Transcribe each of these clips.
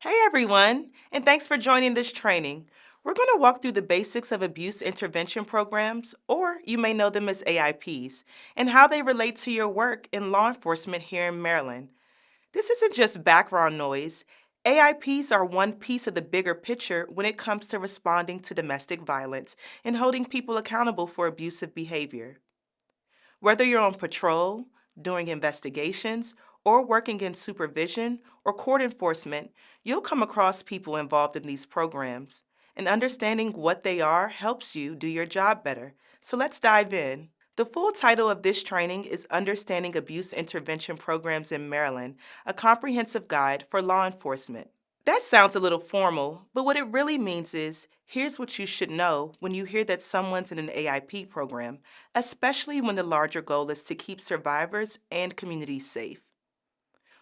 Hey everyone, and thanks for joining this training. We're going to walk through the basics of abuse intervention programs, or you may know them as AIPs, and how they relate to your work in law enforcement here in Maryland. This isn't just background noise. AIPs are one piece of the bigger picture when it comes to responding to domestic violence and holding people accountable for abusive behavior. Whether you're on patrol, doing investigations, or working in supervision or court enforcement, you'll come across people involved in these programs. And understanding what they are helps you do your job better. So let's dive in. The full title of this training is Understanding Abuse Intervention Programs in Maryland, a comprehensive guide for law enforcement. That sounds a little formal, but what it really means is here's what you should know when you hear that someone's in an AIP program, especially when the larger goal is to keep survivors and communities safe.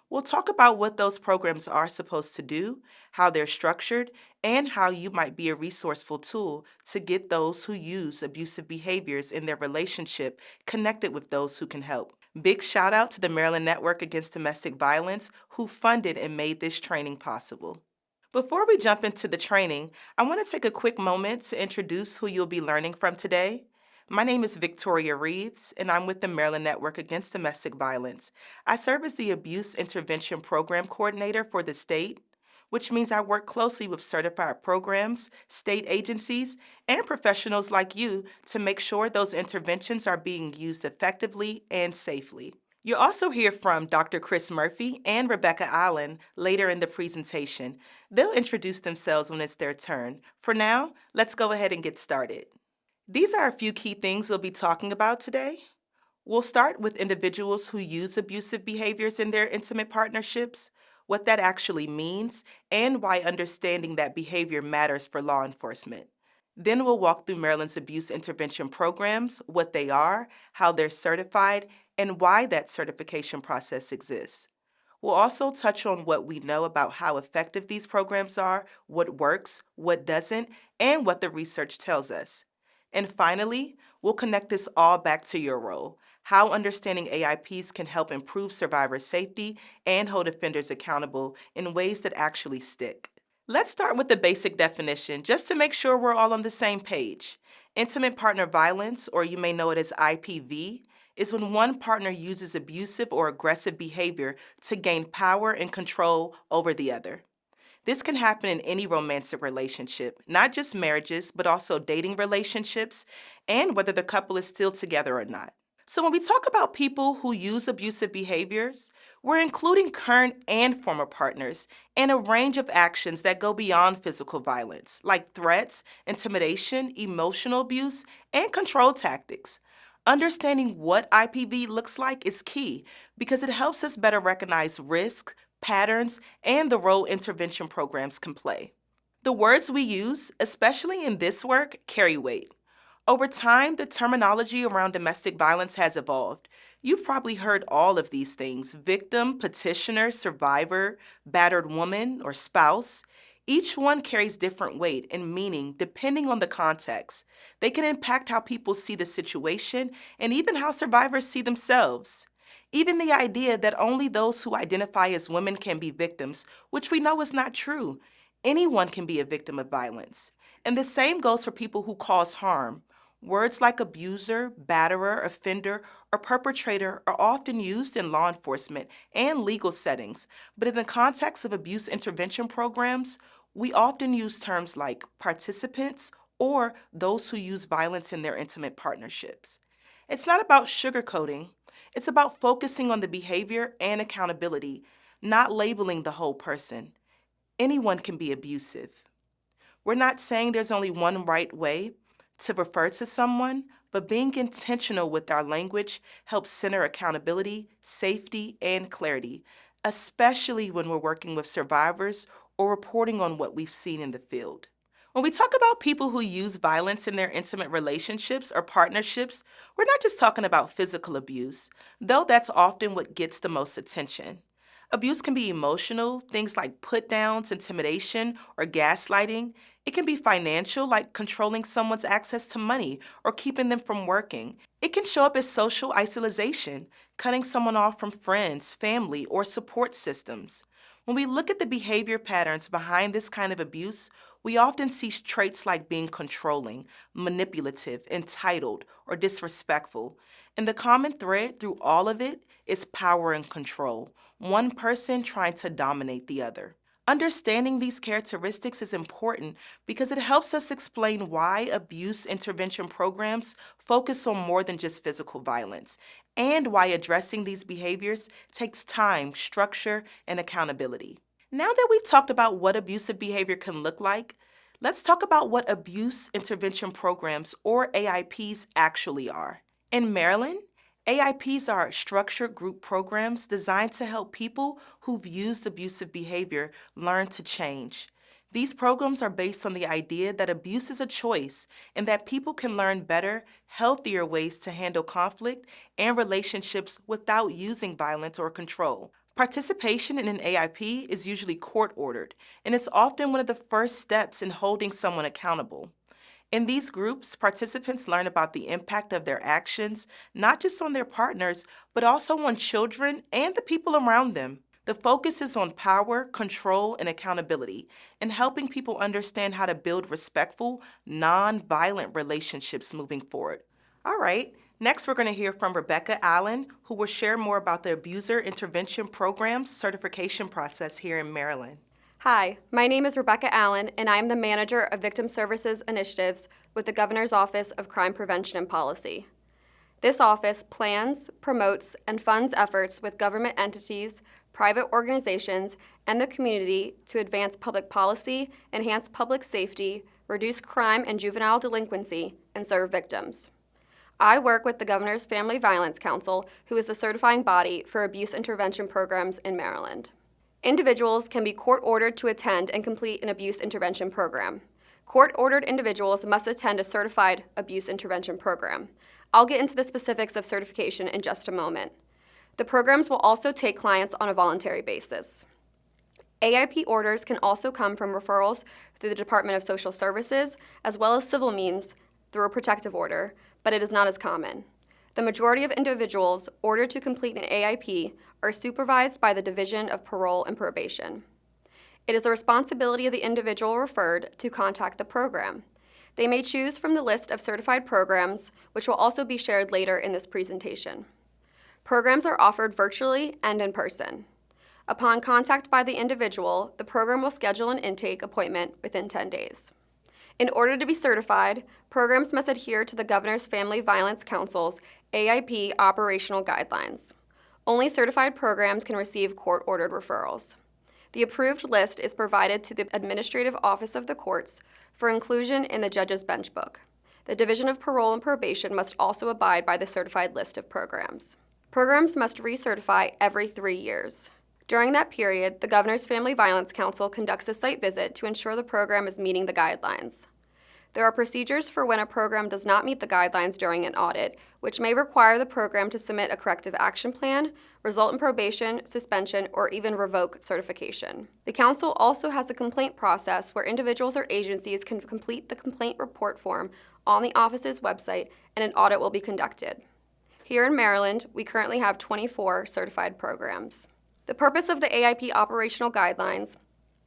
We'll talk about what those programs are supposed to do, how they're structured, and how you might be a resourceful tool to get those who use abusive behaviors in their relationship connected with those who can help. Big shout out to the Maryland Network Against Domestic Violence who funded and made this training possible. Before we jump into the training, I want to take a quick moment to introduce who you'll be learning from today. My name is Victoria Reaves, and I'm with the Maryland Network Against Domestic Violence. I serve as the Abuse Intervention Program Coordinator for the state, which means I work closely with certified programs, state agencies, and professionals like you to make sure those interventions are being used effectively and safely. You'll also hear from Dr. Chris Murphy and Rebecca Allyn later in the presentation. They'll introduce themselves when it's their turn. For now, let's go ahead and get started. These are a few key things we'll be talking about today. We'll start with individuals who use abusive behaviors in their intimate partnerships, what that actually means, and why understanding that behavior matters for law enforcement. Then we'll walk through Maryland's abuse intervention programs, what they are, how they're certified, and why that certification process exists. We'll also touch on what we know about how effective these programs are, what works, what doesn't, and what the research tells us. And finally, we'll connect this all back to your role, how understanding AIPs can help improve survivor safety and hold offenders accountable in ways that actually stick. Let's start with the basic definition, just to make sure we're all on the same page. Intimate partner violence, or you may know it as IPV, is when one partner uses abusive or aggressive behavior to gain power and control over the other. This can happen in any romantic relationship, not just marriages, but also dating relationships, and whether the couple is still together or not. So when we talk about people who use abusive behaviors, we're including current and former partners and a range of actions that go beyond physical violence, like threats, intimidation, emotional abuse, and control tactics. Understanding what IPV looks like is key because it helps us better recognize risks, patterns, and the role intervention programs can play. The words we use, especially in this work, carry weight. Over time, the terminology around domestic violence has evolved. You've probably heard all of these things: victim, petitioner, survivor, battered woman, or spouse. Each one carries different weight and meaning depending on the context. They can impact how people see the situation and even how survivors see themselves. Even the idea that only those who identify as women can be victims, which we know is not true. Anyone can be a victim of violence. And the same goes for people who cause harm. Words like abuser, batterer, offender, or perpetrator are often used in law enforcement and legal settings, but in the context of abuse intervention programs, we often use terms like participants or those who use violence in their intimate partnerships. It's not about sugarcoating, it's about focusing on the behavior and accountability, not labeling the whole person. Anyone can be abusive. We're not saying there's only one right way to refer to someone, but being intentional with our language helps center accountability, safety, and clarity, especially when we're working with survivors or reporting on what we've seen in the field. When we talk about people who use violence in their intimate relationships or partnerships, we're not just talking about physical abuse, though that's often what gets the most attention. Abuse can be emotional, things like put downs, intimidation, or gaslighting. It can be financial, like controlling someone's access to money or keeping them from working. It can show up as social isolation, cutting someone off from friends, family, or support systems. When we look at the behavior patterns behind this kind of abuse, we often see traits like being controlling, manipulative, entitled, or disrespectful. And the common thread through all of it is power and control, one person trying to dominate the other. Understanding these characteristics is important because it helps us explain why abuse intervention programs focus on more than just physical violence, and why addressing these behaviors takes time, structure, and accountability. Now that we've talked about what abusive behavior can look like, let's talk about what abuse intervention programs, or AIPs, actually are. In Maryland, AIPs are structured group programs designed to help people who've used abusive behavior learn to change. These programs are based on the idea that abuse is a choice and that people can learn better, healthier ways to handle conflict and relationships without using violence or control. Participation in an AIP is usually court-ordered, and it's often one of the first steps in holding someone accountable. In these groups, participants learn about the impact of their actions, not just on their partners, but also on children and the people around them. The focus is on power, control, and accountability, and helping people understand how to build respectful, non-violent relationships moving forward. All right, next we're going to hear from Rebecca Allyn, who will share more about the Abuser Intervention Program's certification process here in Maryland. Hi, my name is Rebecca Allyn, and I am the Manager of Victim Services Initiatives with the Governor's Office of Crime Prevention and Policy. This office plans, promotes, and funds efforts with government entities, private organizations, and the community to advance public policy, enhance public safety, reduce crime and juvenile delinquency, and serve victims. I work with the Governor's Family Violence Council, who is the certifying body for abuse intervention programs in Maryland. Individuals can be court-ordered to attend and complete an abuse intervention program. Court-ordered individuals must attend a certified abuse intervention program. I'll get into the specifics of certification in just a moment. The programs will also take clients on a voluntary basis. AIP orders can also come from referrals through the Department of Social Services, as well as civil means through a protective order, but it is not as common. The majority of individuals ordered to complete an AIP are supervised by the Division of Parole and Probation. It is the responsibility of the individual referred to contact the program. They may choose from the list of certified programs, which will also be shared later in this presentation. Programs are offered virtually and in person. Upon contact by the individual, the program will schedule an intake appointment within 10 days. In order to be certified, programs must adhere to the Governor's Family Violence Council's AIP operational guidelines. Only certified programs can receive court-ordered referrals. The approved list is provided to the Administrative Office of the Courts for inclusion in the Judge's Bench Book. The Division of Parole and Probation must also abide by the certified list of programs. Programs must recertify every 3 years. During that period, the Governor's Family Violence Council conducts a site visit to ensure the program is meeting the guidelines. There are procedures for when a program does not meet the guidelines during an audit, which may require the program to submit a corrective action plan, result in probation, suspension, or even revoke certification. The Council also has a complaint process where individuals or agencies can complete the complaint report form on the office's website, and an audit will be conducted. Here in Maryland, we currently have 24 certified programs. The purpose of the AIP operational guidelines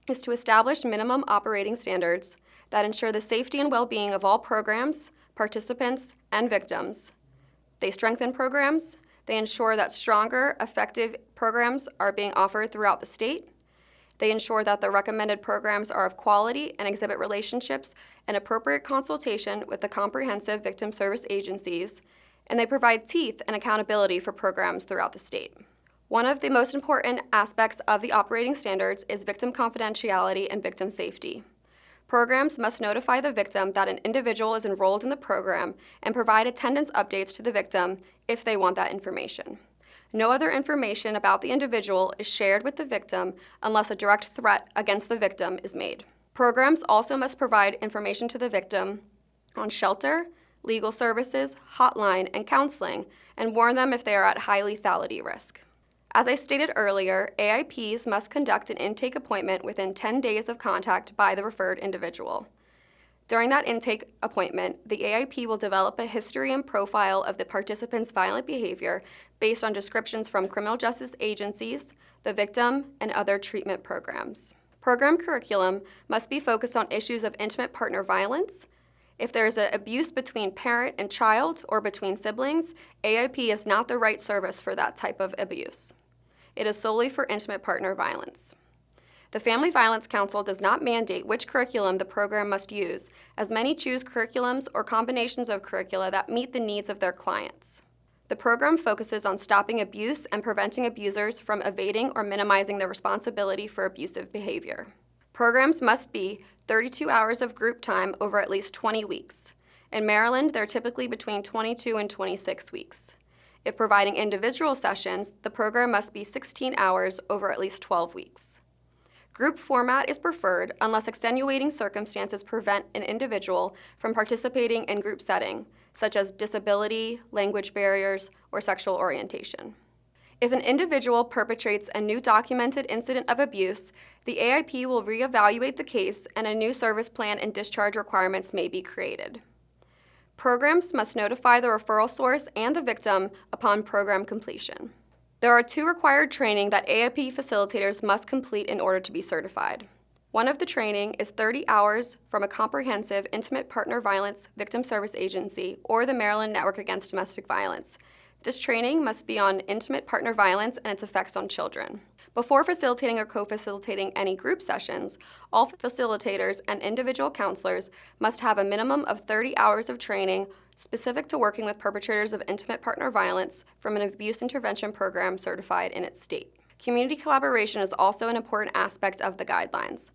is to establish minimum operating standards that ensure the safety and well-being of all programs, participants, and victims. They strengthen programs, they ensure that stronger, effective programs are being offered throughout the state, they ensure that the recommended programs are of quality and exhibit relationships and appropriate consultation with the comprehensive victim service agencies, and they provide teeth and accountability for programs throughout the state. One of the most important aspects of the operating standards is victim confidentiality and victim safety. Programs must notify the victim that an individual is enrolled in the program and provide attendance updates to the victim if they want that information. No other information about the individual is shared with the victim unless a direct threat against the victim is made. Programs also must provide information to the victim on shelter, legal services, hotline, and counseling, and warn them if they are at high lethality risk. As I stated earlier, AIPs must conduct an intake appointment within 10 days of contact by the referred individual. During that intake appointment, the AIP will develop a history and profile of the participant's violent behavior based on descriptions from criminal justice agencies, the victim, and other treatment programs. Program curriculum must be focused on issues of intimate partner violence. If there is an abuse between parent and child or between siblings, AIP is not the right service for that type of abuse. It is solely for intimate partner violence. The Family Violence Council does not mandate which curriculum the program must use, as many choose curriculums or combinations of curricula that meet the needs of their clients. The program focuses on stopping abuse and preventing abusers from evading or minimizing their responsibility for abusive behavior. Programs must be 32 hours of group time over at least 20 weeks. In Maryland, they're typically between 22 and 26 weeks. If providing individual sessions, the program must be 16 hours over at least 12 weeks. Group format is preferred unless extenuating circumstances prevent an individual from participating in group setting, such as disability, language barriers, or sexual orientation. If an individual perpetrates a new documented incident of abuse, the AIP will reevaluate the case and a new service plan and discharge requirements may be created. Programs must notify the referral source and the victim upon program completion. There are 2 required training that AIP facilitators must complete in order to be certified. One of the training is 30 hours from a comprehensive intimate partner violence victim service agency or the Maryland Network Against Domestic Violence. This training must be on intimate partner violence and its effects on children. Before facilitating or co-facilitating any group sessions, all facilitators and individual counselors must have a minimum of 30 hours of training specific to working with perpetrators of intimate partner violence from an abuse intervention program certified in its state. Community collaboration is also an important aspect of the guidelines.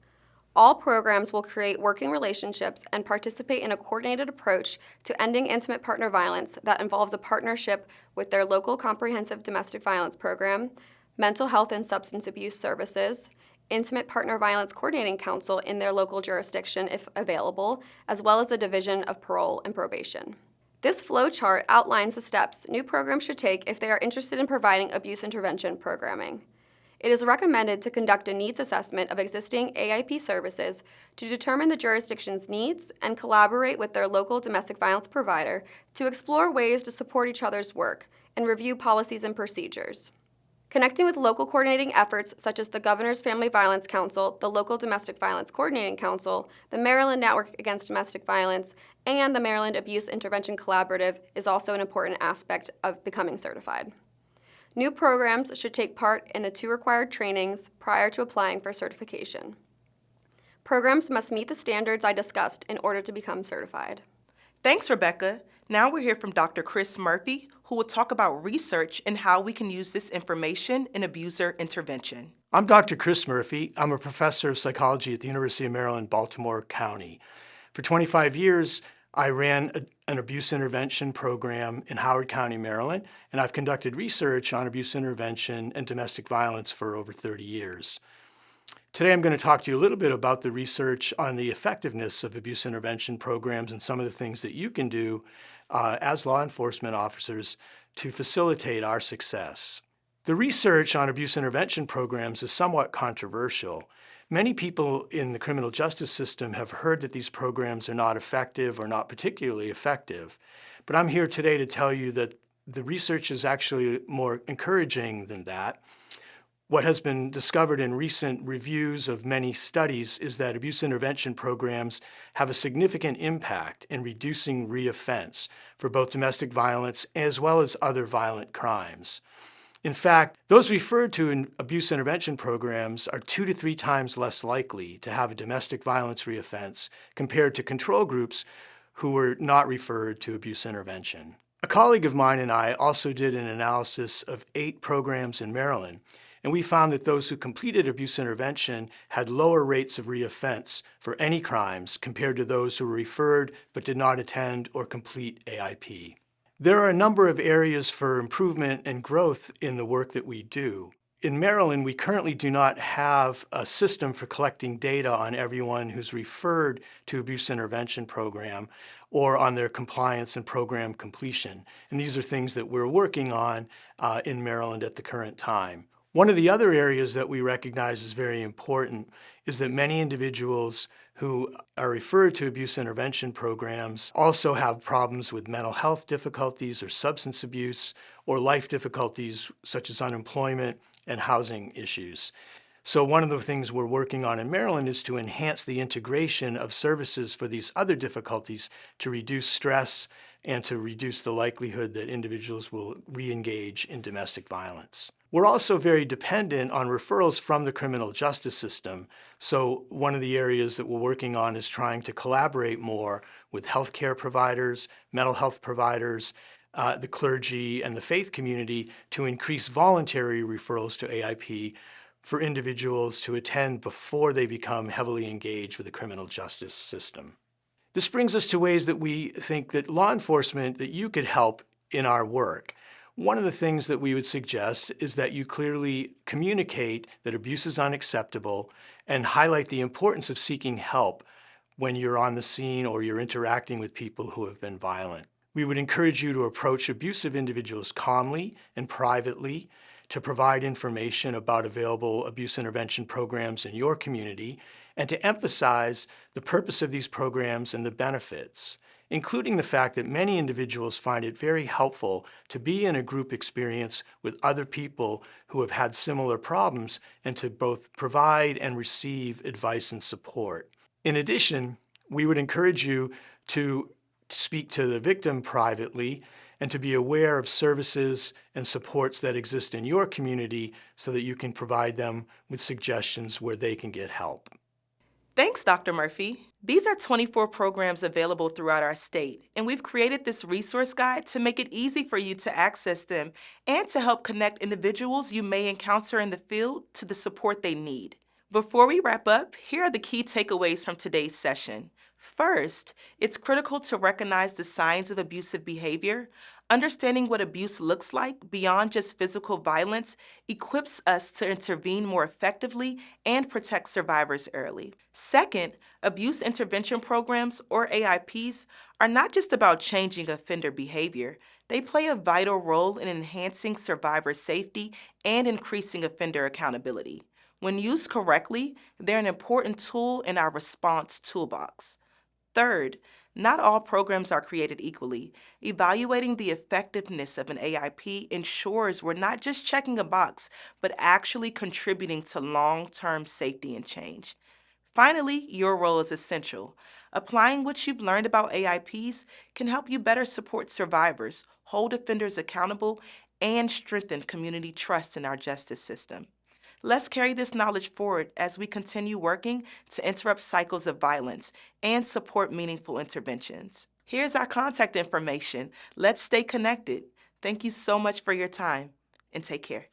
All programs will create working relationships and participate in a coordinated approach to ending intimate partner violence that involves a partnership with their local comprehensive domestic violence program, mental health and substance abuse services, intimate partner violence coordinating council in their local jurisdiction if available, as well as the Division of Parole and Probation. This flow chart outlines the steps new programs should take if they are interested in providing abuse intervention programming. It is recommended to conduct a needs assessment of existing AIP services to determine the jurisdiction's needs and collaborate with their local domestic violence provider to explore ways to support each other's work and review policies and procedures. Connecting with local coordinating efforts such as the Governor's Family Violence Council, the local Domestic Violence Coordinating Council, the Maryland Network Against Domestic Violence, and the Maryland Abuse Intervention Collaborative is also an important aspect of becoming certified. New programs should take part in the 2 required trainings prior to applying for certification. Programs must meet the standards I discussed in order to become certified. Thanks, Rebecca. Now we'll hear from Dr. Chris Murphy, who will talk about research and how we can use this information in abuser intervention. I'm Dr. Chris Murphy. I'm a professor of psychology at the University of Maryland, Baltimore County. For 25 years, I ran an abuse intervention program in Howard County, Maryland, and I've conducted research on abuse intervention and domestic violence for over 30 years. Today I'm going to talk to you a little bit about the research on the effectiveness of abuse intervention programs and some of the things that you can do as law enforcement officers to facilitate our success. The research on abuse intervention programs is somewhat controversial. Many people in the criminal justice system have heard that these programs are not effective or not particularly effective. But I'm here today to tell you that the research is actually more encouraging than that. What has been discovered in recent reviews of many studies is that abuse intervention programs have a significant impact in reducing reoffense for both domestic violence as well as other violent crimes. In fact, those referred to in abuse intervention programs are 2 to 3 times less likely to have a domestic violence reoffense compared to control groups who were not referred to abuse intervention. A colleague of mine and I also did an analysis of 8 programs in Maryland, and we found that those who completed abuse intervention had lower rates of reoffense for any crimes compared to those who were referred but did not attend or complete AIP. There are a number of areas for improvement and growth in the work that we do. In Maryland, we currently do not have a system for collecting data on everyone who's referred to abuse intervention program or on their compliance and program completion. And these are things that we're working on in Maryland at the current time. One of the other areas that we recognize is very important is that many individuals who are referred to abuse intervention programs also have problems with mental health difficulties or substance abuse or life difficulties such as unemployment and housing issues. So one of the things we're working on in Maryland is to enhance the integration of services for these other difficulties to reduce stress and to reduce the likelihood that individuals will re-engage in domestic violence. We're also very dependent on referrals from the criminal justice system. So one of the areas that we're working on is trying to collaborate more with healthcare providers, mental health providers, the clergy, and the faith community to increase voluntary referrals to AIP for individuals to attend before they become heavily engaged with the criminal justice system. This brings us to ways that we think that law enforcement, that you could help in our work. One of the things that we would suggest is that you clearly communicate that abuse is unacceptable and highlight the importance of seeking help when you're on the scene or you're interacting with people who have been violent. We would encourage you to approach abusive individuals calmly and privately, to provide information about available abuse intervention programs in your community, and to emphasize the purpose of these programs and the benefits, including the fact that many individuals find it very helpful to be in a group experience with other people who have had similar problems and to both provide and receive advice and support. In addition, we would encourage you to speak to the victim privately and to be aware of services and supports that exist in your community so that you can provide them with suggestions where they can get help. Thanks, Dr. Murphy. These are 24 programs available throughout our state, and we've created this resource guide to make it easy for you to access them and to help connect individuals you may encounter in the field to the support they need. Before we wrap up, here are the key takeaways from today's session. First, it's critical to recognize the signs of abusive behavior. Understanding what abuse looks like beyond just physical violence equips us to intervene more effectively and protect survivors early. Second, abuse intervention programs, or AIPs, are not just about changing offender behavior. They play a vital role in enhancing survivor safety and increasing offender accountability. When used correctly, they're an important tool in our response toolbox. Third, not all programs are created equally. Evaluating the effectiveness of an AIP ensures we're not just checking a box, but actually contributing to long-term safety and change. Finally, your role is essential. Applying what you've learned about AIPs can help you better support survivors, hold offenders accountable, and strengthen community trust in our justice system. Let's carry this knowledge forward as we continue working to interrupt cycles of violence and support meaningful interventions. Here's our contact information. Let's stay connected. Thank you so much for your time, and take care.